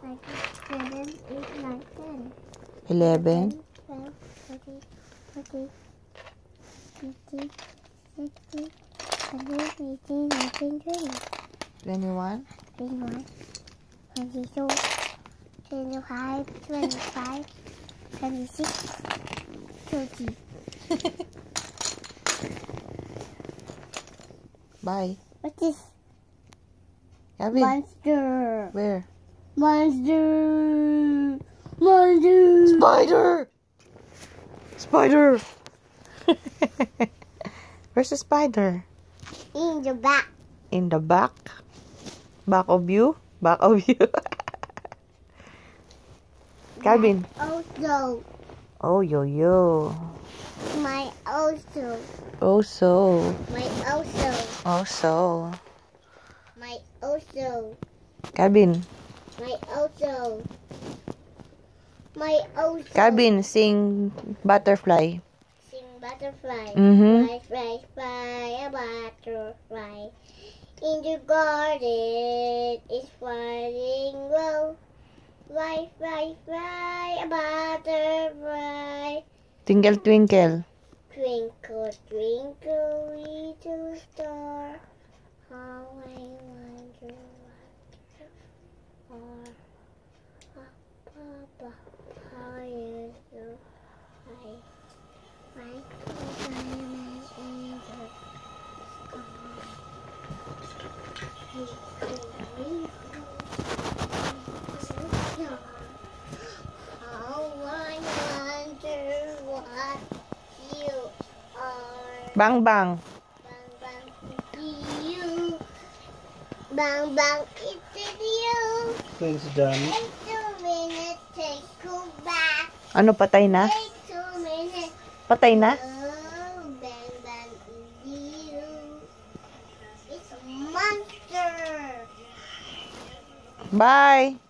like 7, 8, 9, 10. 11, 12, 13, 14, 15, 16, 17, 18, 19, 20. 21, 21, 22, 25, 25, 26, 30. bye. What's this? Gavin, Monster! where? Monster! Monster! Spider! Spider! Where's the spider? In the back. In the back? Back of you? Back of you? Gavin. Also. Oh, yo. My also. Oh, so. My also. Oh, so. My also. Gavin. My also. My also. Gavin, sing Butterfly. Sing butterfly. Mm-hmm. Fly, fly, fly, a butterfly. In the garden is flying low. Fly, fly, fly, a butterfly. Twinkle, twinkle. Twinkle, twinkle, little star. How I wonder what you are. Papa, how you do? I am in the how I wonder what you are. Bang, bang. Bang bang, it's you. Bang bang, it's you. When's it done? Wait 2 minutes, take you back. Ano, patay na? Wait 2 minutes. Patay na? Oh, bang bang, it's you. It's a monster. Bye!